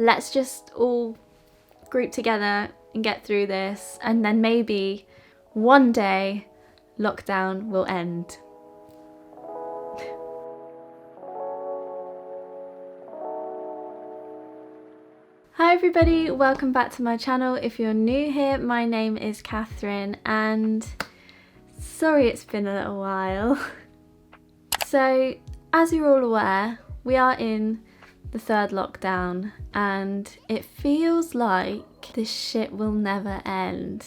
let's just all group together and get through this, and then maybe one day lockdown will end. Hi everybody, welcome back to my channel. If you're new here, my name is Catherine, and sorry it's been a little while. So, as you're all aware, we are in the third lockdown and it feels like this shit will never end.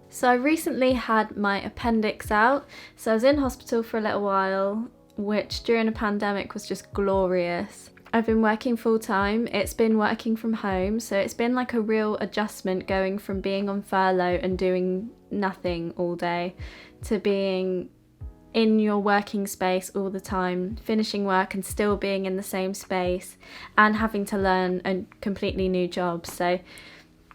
So I recently had my appendix out, so I was in hospital for a little while, which during a pandemic was just glorious. I've been working full time, it's been working from home, so it's been like a real adjustment going from being on furlough and doing nothing all day to being in your working space all the time, finishing work and still being in the same space and having to learn a completely new job. So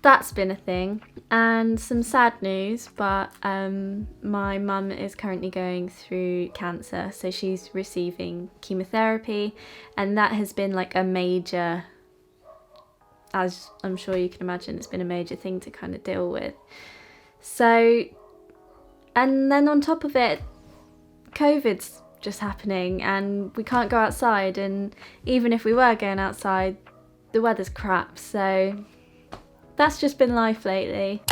that's been a thing. And some sad news, but my mum is currently going through cancer, so she's receiving chemotherapy, and that has been like a major, as I'm sure you can imagine, it's been a major thing to kind of deal with. So, and then on top of it, COVID's just happening and we can't go outside, and even if we were going outside, the weather's crap, so that's just been life lately.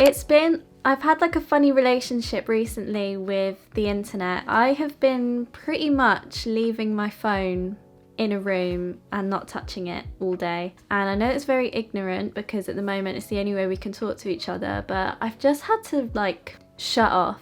I've had like a funny relationship recently with the internet. I have been pretty much leaving my phone in a room and not touching it all day. And I know it's very ignorant because at the moment it's the only way we can talk to each other, but I've just had to like shut off.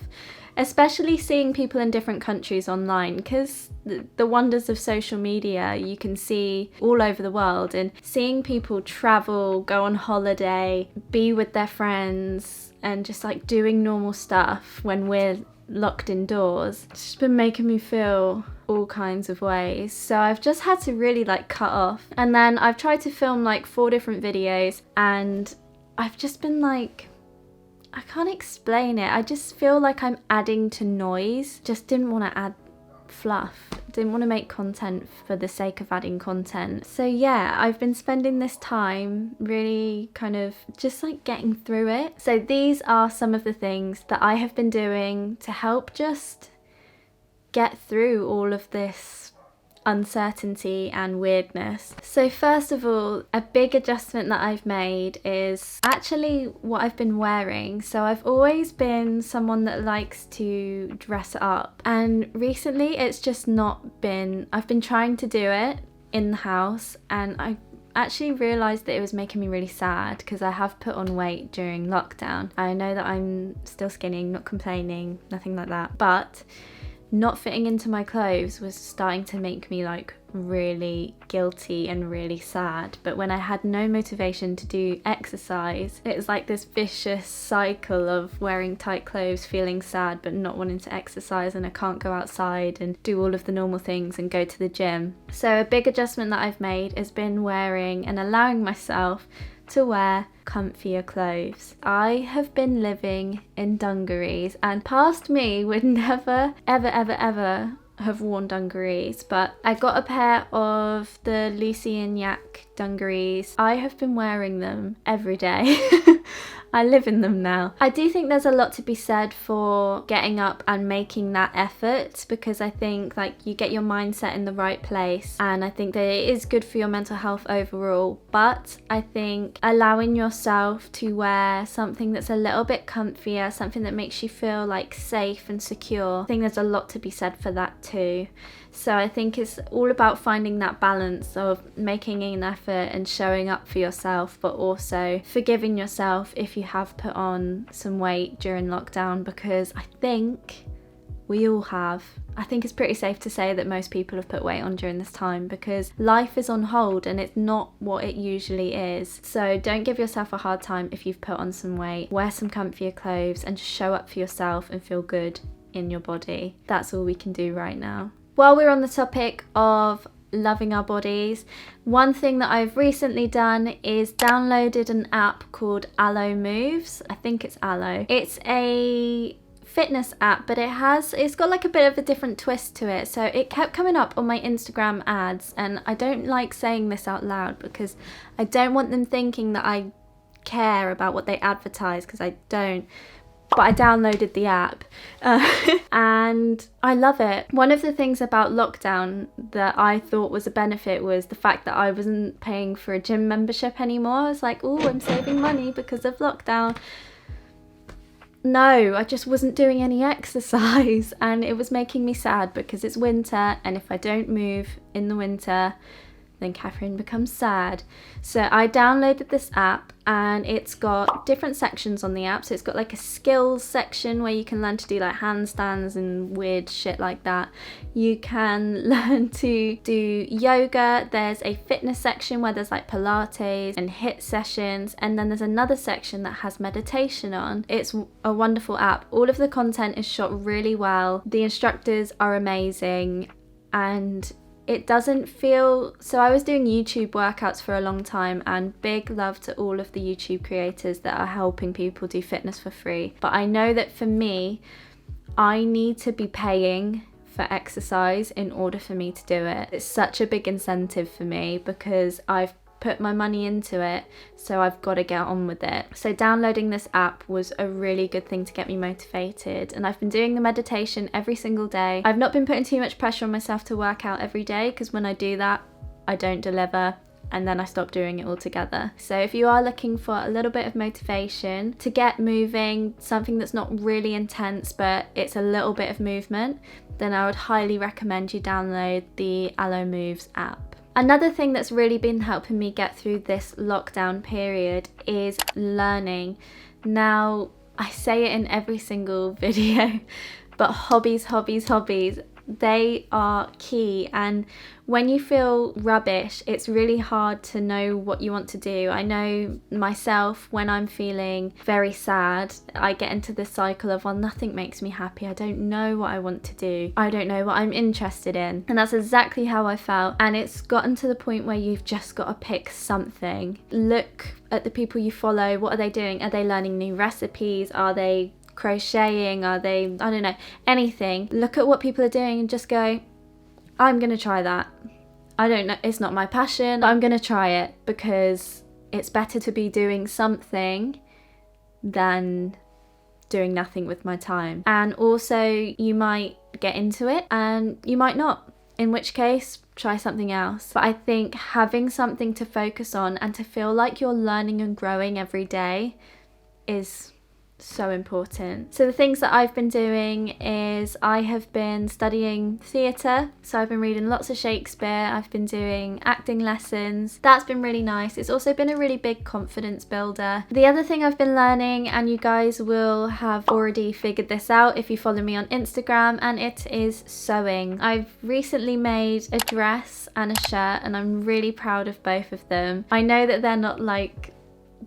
Especially seeing people in different countries online, because the wonders of social media you can see all over the world, and seeing people travel, go on holiday, be with their friends and just like doing normal stuff when we're locked indoors. It's just been making me feel all kinds of ways. So I've just had to really like cut off. And then I've tried to film like 4 different videos and I've just been like, I can't explain it. I just feel like I'm adding to noise. Just didn't want to add fluff. Didn't want to make content for the sake of adding content. So yeah, I've been spending this time really kind of just like getting through it. So these are some of the things that I have been doing to help just get through all of this uncertainty and weirdness. So first of all, a big adjustment that I've made is actually what I've been wearing. So I've always been someone that likes to dress up, and recently it's just not been, I've been trying to do it in the house, and I actually realised that it was making me really sad because I have put on weight during lockdown. I know that I'm still skinny, not complaining, nothing like that, but not fitting into my clothes was starting to make me like really guilty and really sad. But when I had no motivation to do exercise, it was like this vicious cycle of wearing tight clothes, feeling sad but not wanting to exercise, and I can't go outside and do all of the normal things and go to the gym. So a big adjustment that I've made has been wearing and allowing myself to wear comfier clothes. I have been living in dungarees, and past me would never ever have worn dungarees, but I got a pair of the Lucy and Yak dungarees. I have been wearing them every day. I live in them now. I do think there's a lot to be said for getting up and making that effort, because I think like you get your mindset in the right place, and I think that it is good for your mental health overall. But I think allowing yourself to wear something that's a little bit comfier, something that makes you feel like safe and secure, I think there's a lot to be said for that too. So I think it's all about finding that balance of making an effort and showing up for yourself, but also forgiving yourself if you have put on some weight during lockdown, because I think we all have. I think it's pretty safe to say that most people have put weight on during this time, because life is on hold and it's not what it usually is. So don't give yourself a hard time if you've put on some weight. Wear some comfier clothes and just show up for yourself and feel good in your body. That's all we can do right now. While we're on the topic of loving our bodies, one thing that I've recently done is downloaded an app called Aloe Moves. I think it's Aloe. It's a fitness app, but it's got like a bit of a different twist to it. So it kept coming up on my Instagram ads, and I don't like saying this out loud because I don't want them thinking that I care about what they advertise, because I don't. But I downloaded the app and I love it. One of the things about lockdown that I thought was a benefit was the fact that I wasn't paying for a gym membership anymore. I was like, oh, I'm saving money because of lockdown. No, I just wasn't doing any exercise, and it was making me sad because it's winter, and if I don't move in the winter, then Catherine becomes sad. So I downloaded this app, and it's got different sections on the app. So it's got like a skills section where you can learn to do like handstands and weird shit like that. You can learn to do yoga. There's a fitness section where there's like Pilates and HIIT sessions, and then there's another section that has meditation on. It's a wonderful app. All of the content is shot really well. The instructors are amazing, and it doesn't feel... So I was doing YouTube workouts for a long time, and big love to all of the YouTube creators that are helping people do fitness for free. But I know that for me, I need to be paying for exercise in order for me to do it. It's such a big incentive for me because I've put my money into it, so I've got to get on with it. So downloading this app was a really good thing to get me motivated, and I've been doing the meditation every single day. I've not been putting too much pressure on myself to work out every day, because when I do that, I don't deliver, and then I stop doing it altogether. So if you are looking for a little bit of motivation to get moving, something that's not really intense but it's a little bit of movement, then I would highly recommend you download the Alo Moves app. Another thing that's really been helping me get through this lockdown period is learning. Now, I say it in every single video, but hobbies, they are key. And when you feel rubbish, it's really hard to know what you want to do. I know myself, when I'm feeling very sad, I get into this cycle of, well, nothing makes me happy. I don't know what I want to do. I don't know what I'm interested in. And that's exactly how I felt. And it's gotten to the point where you've just got to pick something. Look at the people you follow. What are they doing? Are they learning new recipes? Are they crocheting? Are they, I don't know, anything? Look at what people are doing and just go, I'm gonna try that. I don't know, it's not my passion, but I'm gonna try it, because it's better to be doing something than doing nothing with my time. And also, you might get into it and you might not, in which case try something else. But I think having something to focus on and to feel like you're learning and growing every day is so important. So the things that I've been doing is I have been studying theatre, so I've been reading lots of Shakespeare. I've been doing acting lessons. That's been really nice. It's also been a really big confidence builder. The other thing I've been learning, and you guys will have already figured this out if you follow me on Instagram, and it is sewing. I've recently made a dress and a shirt, and I'm really proud of both of them. I know that they're not like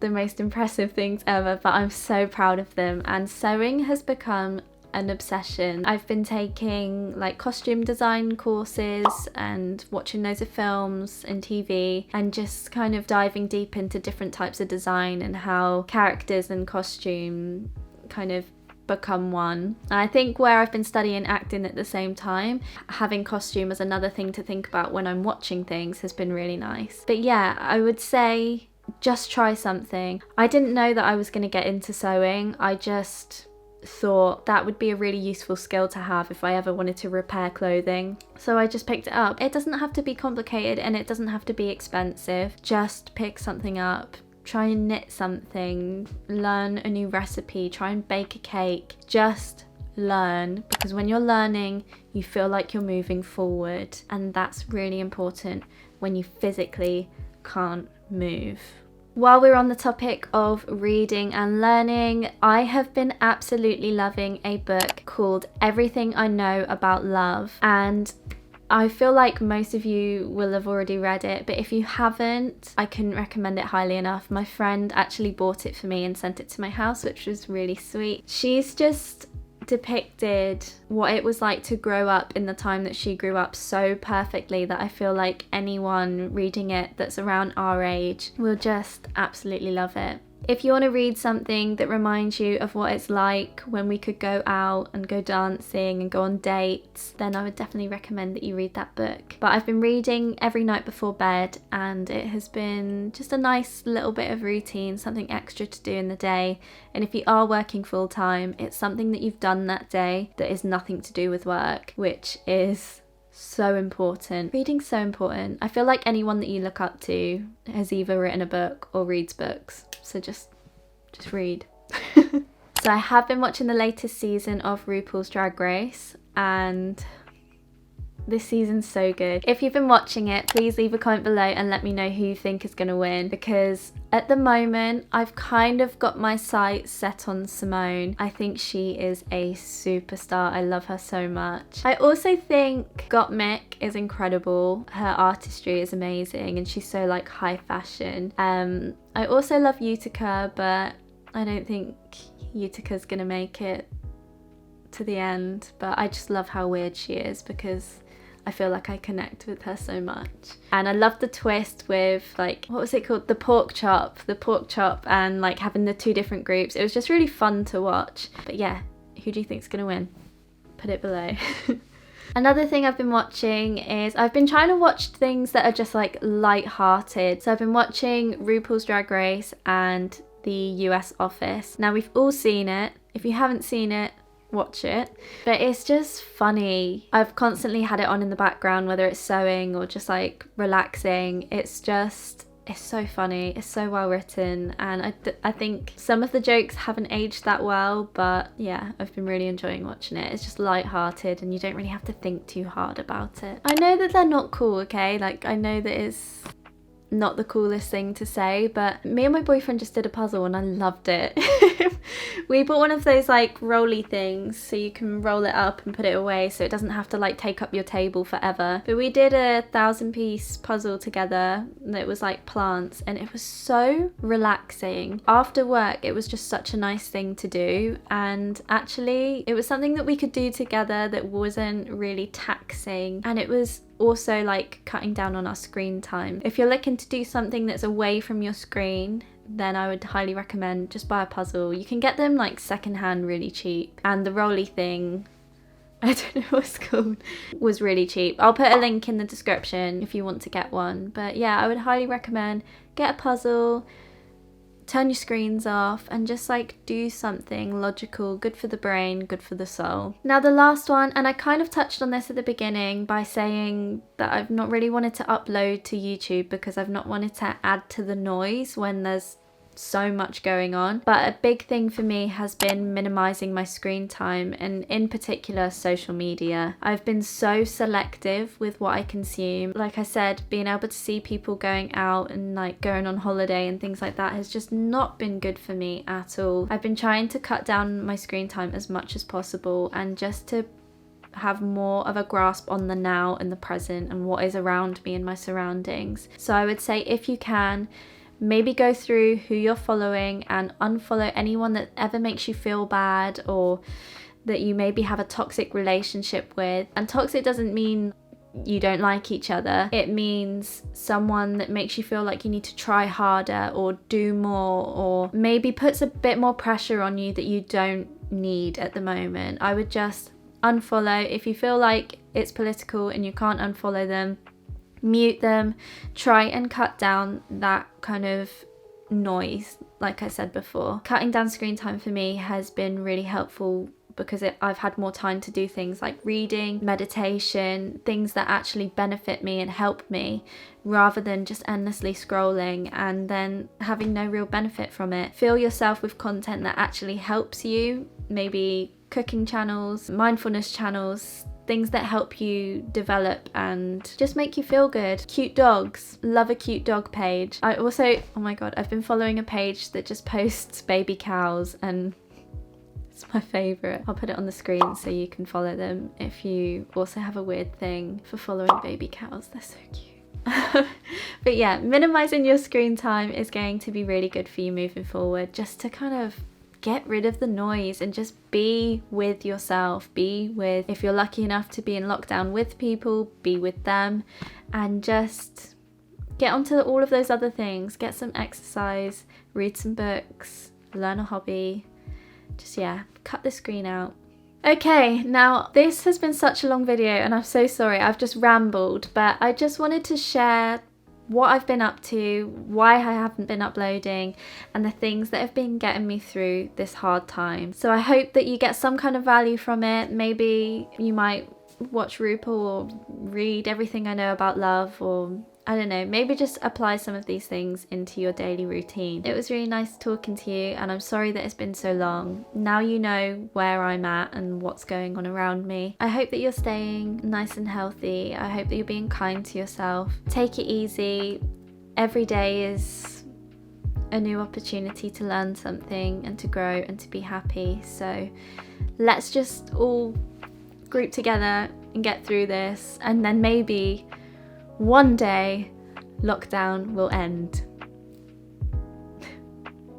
the most impressive things ever, but I'm so proud of them, and sewing has become an obsession. I've been taking like costume design courses and watching loads of films and TV, and just kind of diving deep into different types of design and how characters and costume kind of become one. And I think where I've been studying acting at the same time, having costume as another thing to think about when I'm watching things has been really nice. But yeah, I would say just try something. I didn't know that I was going to get into sewing. I just thought that would be a really useful skill to have if I ever wanted to repair clothing. So I just picked it up. It doesn't have to be complicated, and it doesn't have to be expensive. Just pick something up. Try and knit something. Learn a new recipe. Try and bake a cake. Just learn, because when you're learning, you feel like you're moving forward, and that's really important when you physically can't move. While we're on the topic of reading and learning, I have been absolutely loving a book called Everything I Know About Love, and I feel like most of you will have already read it, but if you haven't, I couldn't recommend it highly enough. My friend actually bought it for me and sent it to my house, which was really sweet. She's just depicted what it was like to grow up in the time that she grew up so perfectly that I feel like anyone reading it that's around our age will just absolutely love it. If you want to read something that reminds you of what it's like when we could go out and go dancing and go on dates, then I would definitely recommend that you read that book. But I've been reading every night before bed, and it has been just a nice little bit of routine, something extra to do in the day. And if you are working full time, it's something that you've done that day that is nothing to do with work, which is so important. Reading's so important. I feel like anyone that you look up to has either written a book or reads books. So just read. So I have been watching the latest season of RuPaul's Drag Race, and this season's so good. If you've been watching it, please leave a comment below and let me know who you think is going to win, because at the moment I've kind of got my sights set on Simone. I think she is a superstar. I love her so much. I also think Gottmik is incredible. Her artistry is amazing and she's so like high fashion. I also love Utica, but I don't think Utica's gonna make it to the end, but I just love how weird she is because I feel like I connect with her so much. And I love the twist with, like, what was it called? The pork chop and like having the two different groups. It was just really fun to watch. But yeah, who do you think's gonna win? Put it below. Another thing I've been watching is I've been trying to watch things that are just like light-hearted. So I've been watching RuPaul's Drag Race and the US Office. Now we've all seen it. If you haven't seen it, watch it. But it's just funny. I've constantly had it on in the background, whether it's sewing or just like relaxing. It's so funny. It's so well written, and I think some of the jokes haven't aged that well, but yeah, I've been really enjoying watching it. It's just light-hearted and you don't really have to think too hard about it. I know that they're not cool, okay? Like, I know that it's not the coolest thing to say, but me and my boyfriend just did a puzzle and I loved it. We bought one of those like rolly things so you can roll it up and put it away so it doesn't have to like take up your table forever. But we did a 1,000-piece puzzle together that was like plants, and it was so relaxing. After work, it was just such a nice thing to do, and actually it was something that we could do together that wasn't really taxing, and it was also like cutting down on our screen time. If you're looking to do something that's away from your screen, then I would highly recommend just buy a puzzle. You can get them like secondhand really cheap, and the rolly thing, I don't know what it's called, was really cheap. I'll put a link in the description if you want to get one. But yeah, I would highly recommend get a puzzle, turn your screens off, and just like do something logical, good for the brain, good for the soul. Now the last one, and I kind of touched on this at the beginning by saying that I've not really wanted to upload to YouTube because I've not wanted to add to the noise when there's so much going on. But a big thing for me has been minimizing my screen time, and in particular social media. I've been so selective with what I consume. Like I said, being able to see people going out and like going on holiday and things like that has just not been good for me at all. I've been trying to cut down my screen time as much as possible, and just to have more of a grasp on the now and the present and what is around me and my surroundings. So I would say, if you can, maybe go through who you're following and unfollow anyone that ever makes you feel bad or that you maybe have a toxic relationship with. And toxic doesn't mean you don't like each other. It means someone that makes you feel like you need to try harder or do more, or maybe puts a bit more pressure on you that you don't need at the moment. I would just unfollow. If you feel like it's political and you can't unfollow them, mute them. Try and cut down that kind of noise. Like I said before, cutting down screen time for me has been really helpful because I've had more time to do things like reading, meditation, things that actually benefit me and help me, rather than just endlessly scrolling and then having no real benefit from it. Fill yourself with content that actually helps you, maybe cooking channels, mindfulness channels, things that help you develop and just make you feel good. Cute dogs. Love a cute dog page. I also, oh my god, I've been following a page that just posts baby cows, and it's my favourite. I'll put it on the screen so you can follow them if you also have a weird thing for following baby cows. They're so cute. But yeah, minimizing your screen time is going to be really good for you moving forward, just to kind of get rid of the noise and just be with yourself. Be with, if you're lucky enough to be in lockdown with people, be with them, and just get onto all of those other things. Get some exercise, read some books, learn a hobby. Just, yeah, cut the screen out. Okay, now this has been such a long video and I'm so sorry, I've just rambled, but I just wanted to share what I've been up to, why I haven't been uploading, and the things that have been getting me through this hard time. So I hope that you get some kind of value from it. Maybe you might watch RuPaul or read everything I know about love, or I don't know, maybe just apply some of these things into your daily routine. It was really nice talking to you, and I'm sorry that it's been so long. Now you know where I'm at and what's going on around me. I hope that you're staying nice and healthy. I hope that you're being kind to yourself. Take it easy. Every day is a new opportunity to learn something and to grow and to be happy. So let's just all group together and get through this, and then maybe one day lockdown will end.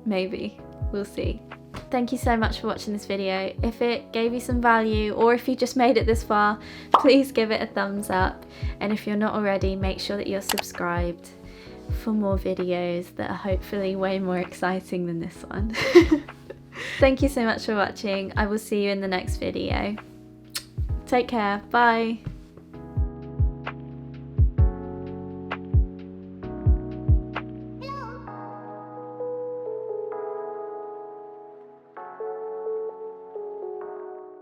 Maybe, we'll see. Thank you so much for watching this video. If it gave you some value, or if you just made it this far, please give it a thumbs up, and if you're not already, make sure that you're subscribed for more videos that are hopefully way more exciting than this one. Thank you so much for watching. I will see you in the next video. Take care, bye.